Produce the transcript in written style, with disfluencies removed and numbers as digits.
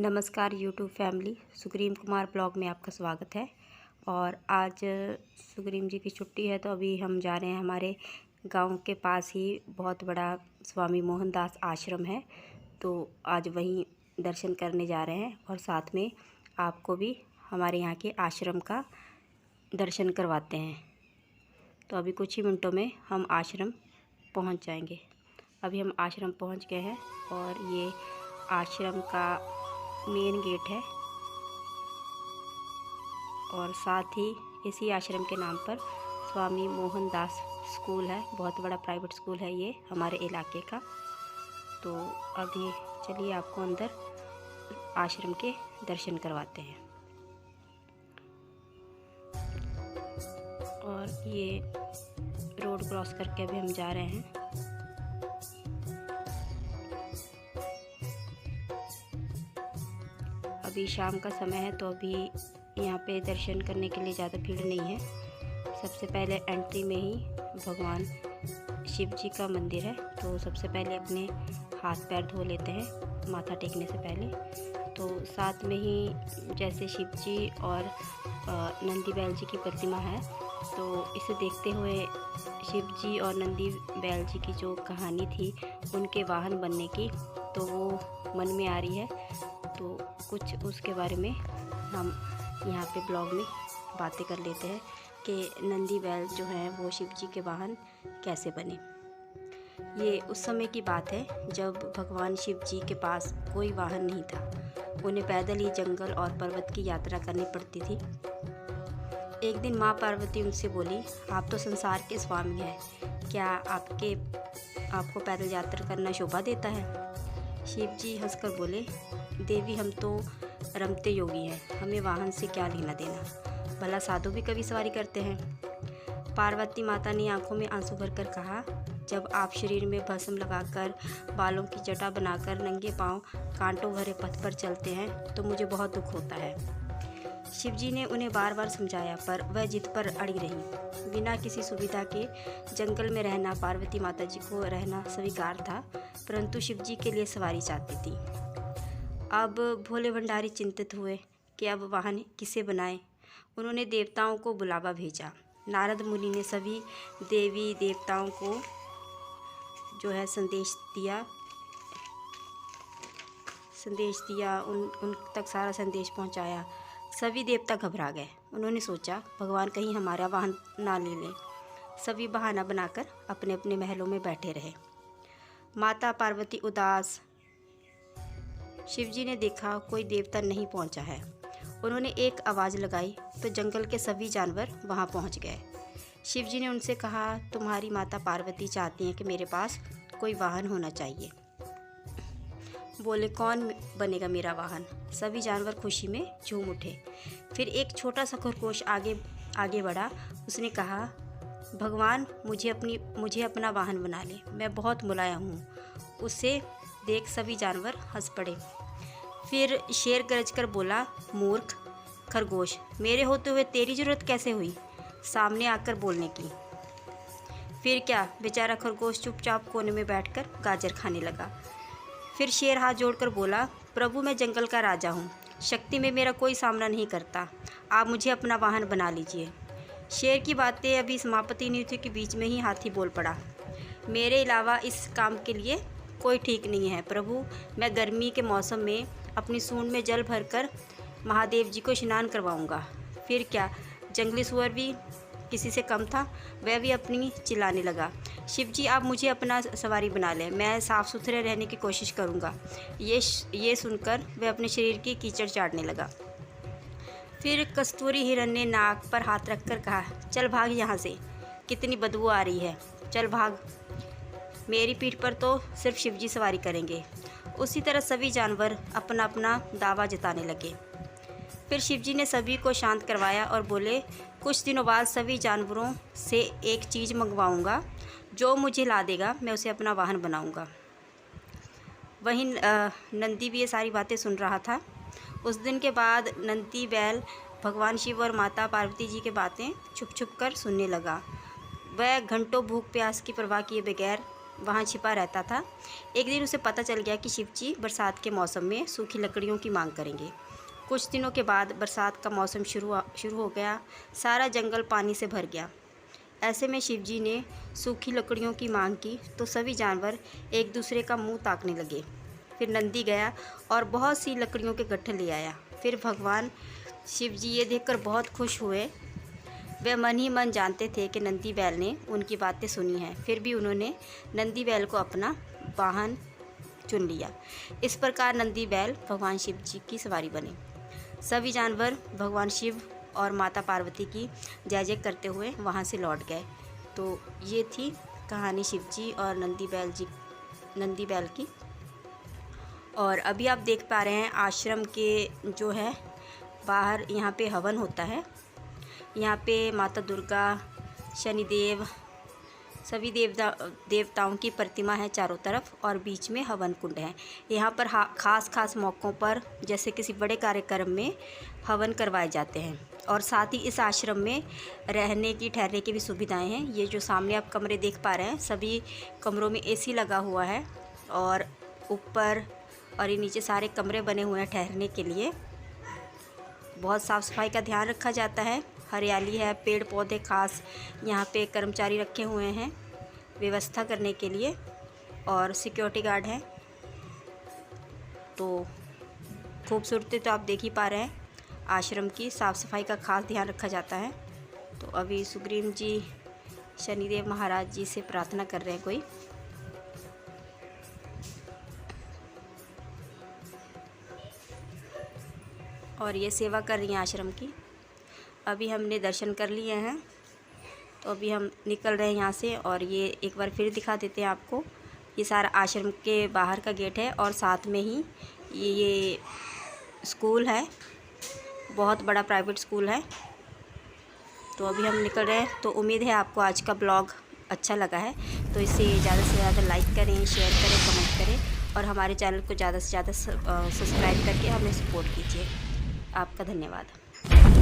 नमस्कार YouTube family, सुग्रीम Kumar blog में आपका स्वागत है। और आज सुग्रीम जी की छुट्टी है तो अभी हम जा रहे हैं। हमारे गांव के पास ही बहुत बड़ा स्वामी मोहनदास आश्रम है, तो आज वहीं दर्शन करने जा रहे हैं और साथ में आपको भी हमारे यहाँ के आश्रम का दर्शन करवाते हैं। तो अभी कुछ ही मिनटों में हम आश्रम पहुँच जाएंगे। अभी हम आश्रम पहुँच गए हैं और ये आश्रम का मेन गेट है और साथ ही इसी आश्रम के नाम पर स्वामी मोहनदास स्कूल है। बहुत बड़ा प्राइवेट स्कूल है ये हमारे इलाके का। तो अभी चलिए आपको अंदर आश्रम के दर्शन करवाते हैं। और ये रोड क्रॉस करके अभी हम जा रहे हैं। अभी शाम का समय है तो अभी यहाँ पे दर्शन करने के लिए ज़्यादा भीड़ नहीं है। सबसे पहले एंट्री में ही भगवान शिव जी का मंदिर है, तो सबसे पहले अपने हाथ पैर धो लेते हैं माथा टेकने से पहले। तो साथ में ही जैसे शिव जी और नंदी बैल जी की प्रतिमा है, तो इसे देखते हुए शिव जी और नंदी बैल जी की जो कहानी थी उनके वाहन बनने की, तो वो मन में आ रही है। तो कुछ उसके बारे में हम यहाँ पे ब्लॉग में बातें कर लेते हैं कि नंदी बैल जो है वो शिव जी के वाहन कैसे बने। ये उस समय की बात है जब भगवान शिव जी के पास कोई वाहन नहीं था। उन्हें पैदल ही जंगल और पर्वत की यात्रा करनी पड़ती थी। एक दिन माँ पार्वती उनसे बोली, आप तो संसार के स्वामी हैं, क्या आपको पैदल यात्रा करना शोभा देता है? शिव जी हंसकर बोले, देवी हम तो रमते योगी हैं, हमें वाहन से क्या लेना देना, भला साधु भी कभी सवारी करते हैं। पार्वती माता ने आंखों में आंसू भरकर कहा, जब आप शरीर में भस्म लगाकर बालों की जटा बनाकर नंगे पांव कांटों भरे पथ पर चलते हैं तो मुझे बहुत दुख होता है। शिव जी ने उन्हें बार बार समझाया पर वह जिद पर अड़ी रही। बिना किसी सुविधा के जंगल में रहना पार्वती माता जी को रहना स्वीकार था, परंतु शिव जी के लिए सवारी चाहती थी। अब भोले भंडारी चिंतित हुए कि अब वाहन किसे बनाएं। उन्होंने देवताओं को बुलावा भेजा। नारद मुनि ने सभी देवी देवताओं को जो है संदेश दिया, उन तक सारा संदेश पहुंचाया। सभी देवता घबरा गए। उन्होंने सोचा भगवान कहीं हमारा वाहन ना ले लें। सभी बहाना बनाकर अपने अपने महलों में बैठे रहे। माता पार्वती उदास। शिवजी ने देखा कोई देवता नहीं पहुंचा है। उन्होंने एक आवाज़ लगाई तो जंगल के सभी जानवर वहां पहुंच गए। शिवजी ने उनसे कहा, तुम्हारी माता पार्वती चाहती हैं कि मेरे पास कोई वाहन होना चाहिए। बोले, कौन बनेगा मेरा वाहन? सभी जानवर खुशी में झूम उठे। फिर एक छोटा सा खरगोश आगे बढ़ा। उसने कहा, भगवान मुझे अपना वाहन बना ले, मैं बहुत मुलायम हूँ। उसे देख सभी जानवर हंस पड़े। फिर शेर गरज कर बोला, मूर्ख खरगोश, मेरे होते हुए तेरी ज़रूरत कैसे हुई सामने आकर बोलने की? फिर क्या, बेचारा खरगोश चुपचाप कोने में बैठकर गाजर खाने लगा। फिर शेर हाथ जोड़कर बोला, प्रभु मैं जंगल का राजा हूँ, शक्ति में मेरा कोई सामना नहीं करता, आप मुझे अपना वाहन बना लीजिए। शेर की बातें अभी समाप्त ही नहीं थी कि बीच में ही हाथी बोल पड़ा, मेरे अलावा इस काम के लिए कोई ठीक नहीं है प्रभु। मैं गर्मी के मौसम में अपनी सूंड में जल भरकर महादेव जी को स्नान करवाऊंगा। फिर क्या, जंगली सुअर भी किसी से कम था, वह भी अपनी चिल्लाने लगा, शिव जी आप मुझे अपना सवारी बना लें, मैं साफ़ सुथरे रहने की कोशिश करूंगा। ये सुनकर वह अपने शरीर की कीचड़ चाटने लगा। फिर कस्तूरी हिरण ने नाक पर हाथ रखकर कहा, चल भाग यहाँ से, कितनी बदबू आ रही है, चल भाग, मेरी पीठ पर तो सिर्फ शिवजी सवारी करेंगे। उसी तरह सभी जानवर अपना अपना दावा जताने लगे। फिर शिवजी ने सभी को शांत करवाया और बोले, कुछ दिनों बाद सभी जानवरों से एक चीज़ मंगवाऊंगा, जो मुझे ला देगा मैं उसे अपना वाहन बनाऊंगा। वहीं नंदी भी ये सारी बातें सुन रहा था। उस दिन के बाद नंदी बैल भगवान शिव और माता पार्वती जी की बातें छुप छुप कर सुनने लगा। वह घंटों भूख प्यास की परवाह किए बगैर वहाँ छिपा रहता था। एक दिन उसे पता चल गया कि शिव जी बरसात के मौसम में सूखी लकड़ियों की मांग करेंगे। कुछ दिनों के बाद बरसात का मौसम शुरू हो गया। सारा जंगल पानी से भर गया। ऐसे में शिव जी ने सूखी लकड़ियों की मांग की तो सभी जानवर एक दूसरे का मुंह ताकने लगे। फिर नंदी गया और बहुत सी लकड़ियों के गट्ठे ले आया। फिर भगवान शिव जी ये देखकर बहुत खुश हुए। वे मन ही मन जानते थे कि नंदी बैल ने उनकी बातें सुनी हैं, फिर भी उन्होंने नंदी बैल को अपना वाहन चुन लिया। इस प्रकार नंदी बैल भगवान शिव जी की सवारी बने। सभी जानवर भगवान शिव और माता पार्वती की जय जय करते हुए वहाँ से लौट गए। तो ये थी कहानी शिव जी और नंदी बैल की। और अभी आप देख पा रहे हैं आश्रम के जो है बाहर यहाँ पे हवन होता है। यहाँ पे माता दुर्गा, शनिदेव, सभी देवताओं की प्रतिमा है चारों तरफ और बीच में हवन कुंड है। यहाँ पर खास मौक़ों पर जैसे किसी बड़े कार्यक्रम में हवन करवाए जाते हैं। और साथ ही इस आश्रम में रहने की ठहरने की भी सुविधाएं हैं। ये जो सामने आप कमरे देख पा रहे हैं, सभी कमरों में एसी लगा हुआ है और ऊपर और ये नीचे सारे कमरे बने हुए हैं ठहरने के लिए। बहुत साफ़ सफाई का ध्यान रखा जाता है। हरियाली है, पेड़ पौधे खास यहाँ पे कर्मचारी रखे हुए हैं व्यवस्था करने के लिए और सिक्योरिटी गार्ड है। तो खूबसूरती तो आप देख ही पा रहे हैं। आश्रम की साफ़ सफाई का खास ध्यान रखा जाता है। तो अभी सुग्रीव जी शनिदेव महाराज जी से प्रार्थना कर रहे हैं कोई। और ये सेवा कर रही हैं आश्रम की। अभी हमने दर्शन कर लिए हैं तो अभी हम निकल रहे हैं यहाँ से। और ये एक बार फिर दिखा देते हैं आपको। ये सारा आश्रम के बाहर का गेट है और साथ में ही ये स्कूल है, बहुत बड़ा प्राइवेट स्कूल है। तो अभी हम निकल रहे हैं। तो उम्मीद है आपको आज का ब्लॉग अच्छा लगा है। तो इसे ज़्यादा से ज़्यादा लाइक करें, शेयर करें, कमेंट करें और हमारे चैनल को ज़्यादा से ज़्यादा सब्सक्राइब करके हमें सपोर्ट कीजिए। आपका धन्यवाद।